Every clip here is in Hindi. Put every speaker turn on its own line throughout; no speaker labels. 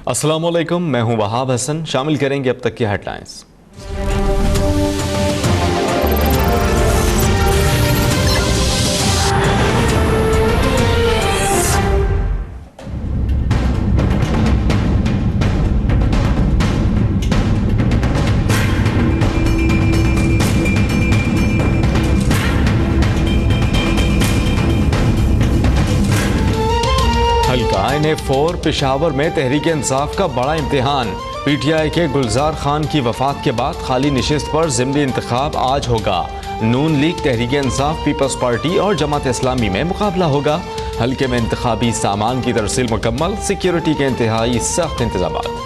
अस्सलाम वालेकुम, मैं हूं वहाब हसन। शामिल करेंगे अब तक की हेडलाइंस। हल्का NA4 पेशावर में तहरीक इंसाफ का बड़ा इम्तिहान। PTI के गुलजार खान की वफात के बाद खाली निशिस्त पर ज़िमनी इंतखाब आज होगा। नून league, Tehreek Insaf, peoples party और जमात इस्लामी में मुकाबला होगा। हल्के में इंतखाबी सामान की तरसील मुकम्मल, सिक्योरिटी के इंतहाई सख्त इंतजामात।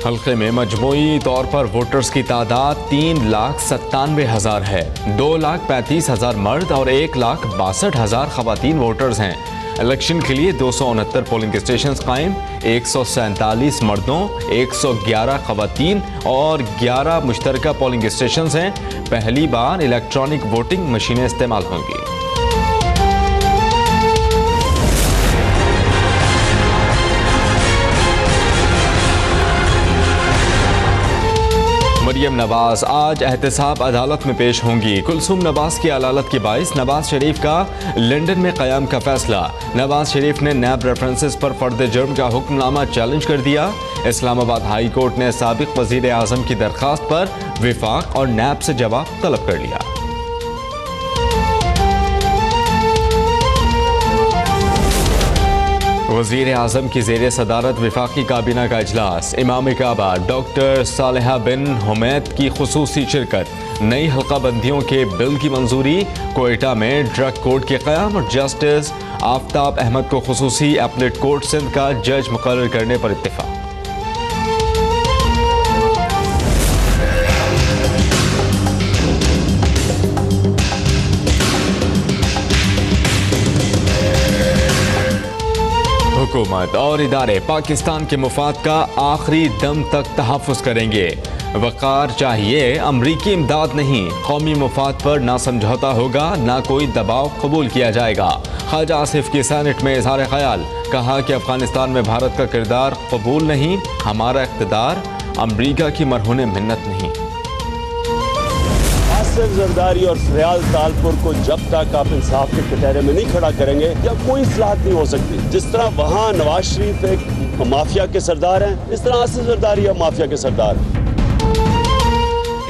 हल्के में मजमूई तौर पर वोटर्स की तादाद 3,97,000 है। 2,35,000 मर्द और 1,62,000 खवातीन वोटर्स हैं। इलेक्शन के लिए 269 पोलिंग स्टेशन कायम, 147 मर्दों, 111 खवातीन और 11 मुश्तरका पोलिंग स्टेशन हैं। पहली बार इलेक्ट्रॉनिक वोटिंग मशीनें इस्तेमाल होंगी। मरियम नवाज आज एहतसाब अदालत में पेश होंगी। कुलसूम नवाज की अदालत के बाइस नवाज शरीफ का लंदन में क़याम का फैसला। नवाज शरीफ ने नैब रेफरेंसेस पर फर्द जुर्म का हुक्मनामा चैलेंज कर दिया। इस्लामाबाद हाई कोर्ट ने साबिक वज़ीर आज़म की दरख्वास्त पर विफाक और नैब से जवाब तलब कर लिया। वज़ीर आज़म की ज़ेरे सदारत विफाकी काबीना का इजलास। इमाम काबा डॉक्टर सालेहा बिन हुमैद की खुसूसी शिरकत। नई हल्काबंदियों के बिल की मंजूरी। कोयटा में ड्रग कोर्ट के क़याम और जस्टिस आफ्ताब अहमद को खुसूसी अपलेट कोर्ट सिंध का जज मुकर्रर करने पर इत्तेफाक। हुकूमत और इदारे पाकिस्तान के मुफाद का आखिरी दम तक तहफ़्फ़ुज़ करेंगे। वक़ार चाहिए, अमरीकी इमदाद नहीं। कौमी मुफाद पर ना समझौता होगा, ना कोई दबाव कबूल किया जाएगा। ख्वाजा आसिफ की सेनेट में इज़हार ख्याल। कहा कि अफगानिस्तान में भारत का किरदार कबूल नहीं, हमारा इक़्तिदार अमरीका की मरहून मिन्नत नहीं।
आसिफ जरदारी और फरियाल तालपुर को जब तक आप इंसाफ के कटहरे में नहीं खड़ा करेंगे, या कोई इस्लाहत नहीं हो सकती। जिस तरह वहाँ नवाज शरीफ एक माफिया के सरदार हैं, इस तरह आसिफ जरदारी अब माफिया के सरदार हैं।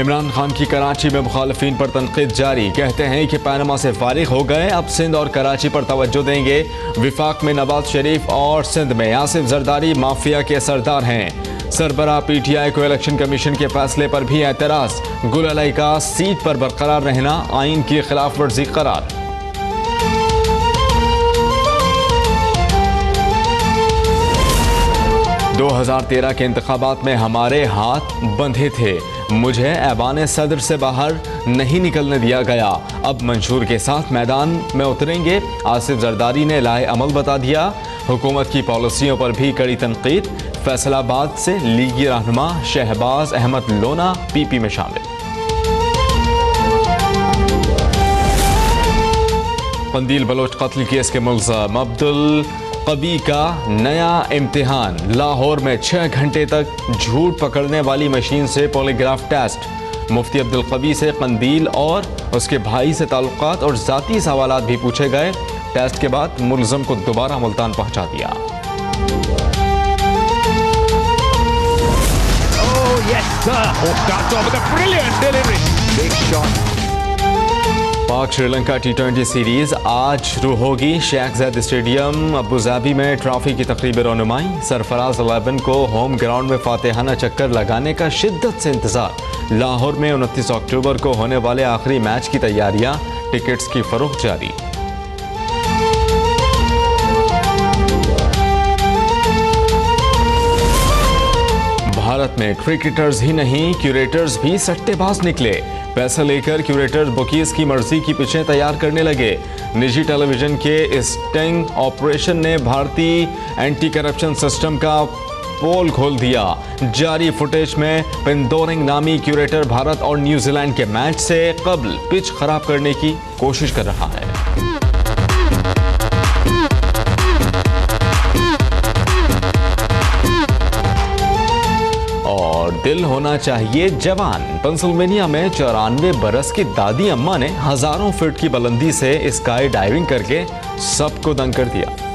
इमरान खान की कराची में मुखालिफिन पर तनकीद जारी। कहते हैं कि पैनमा से फारिग हो गए, अब सिंध और कराची पर तवज्जो देंगे। विफाक में नवाज शरीफ और सिंध में आसिफ जरदारी माफिया के सरदार हैं। सरबरा PTI को इलेक्शन कमीशन के फैसले पर भी एतराज। गुल अलाई का सीट पर बरकरार रहना आइन की खिलाफ वर्जी करार। दो 2013 के इंतखाबात में हमारे हाथ बंधे थे, मुझे ऐवान सदर से बाहर नहीं निकलने दिया गया। अब मंशूर के साथ मैदान में उतरेंगे, आसिफ जरदारी ने लाए अमल बता दिया। हुकूमत की पॉलिसियों पर भी कड़ी तनकीद। फैसलाबाद से लीगी रहनुमा शहबाज अहमद लोना PP में शामिल। कंदील बलोच कत्ल केस के मुल्ज़म अब्दुल कवी का नया इम्तिहान। लाहौर में 6 घंटे तक झूठ पकड़ने वाली मशीन से पॉलीग्राफ टेस्ट। मुफ्ती अब्दुल कवी से कंदील और उसके भाई से ताल्लुकात और ज़ाती सवालात भी पूछे गए। टेस्ट के बाद मुल्ज़म को दोबारा मुल्तान पहुंचा दिया। पाक श्रीलंका T20 सीरीज आज शुरू होगी। शेख ज़ायद स्टेडियम अबुधाबी में ट्रॉफी की तकरीबी रौनुमाई। सरफराज 11 को होम ग्राउंड में फातिहाना चक्कर लगाने का शिद्दत से इंतजार। लाहौर में 29 अक्टूबर को होने वाले आखिरी मैच की तैयारियां। टिकट्स की फरोख्त जारी। भारत में क्रिकेटर्स ही नहीं, क्यूरेटर्स भी सट्टेबाज निकले। पैसा लेकर क्यूरेटर्स बुकीज की मर्जी की पिचें तैयार करने लगे। निजी टेलीविजन के स्टिंग ऑपरेशन ने भारतीय एंटी करप्शन सिस्टम का पोल खोल दिया। जारी फुटेज में पिंदोरिंग नामी क्यूरेटर भारत और न्यूजीलैंड के मैच से कबल पिच खराब करने की कोशिश कर रहा है। दिल होना चाहिए जवान। पेंसिल्वेनिया में 94 बरस की दादी अम्मा ने हजारों फीट की बुलंदी से स्काई डाइविंग करके सबको दंग कर दिया।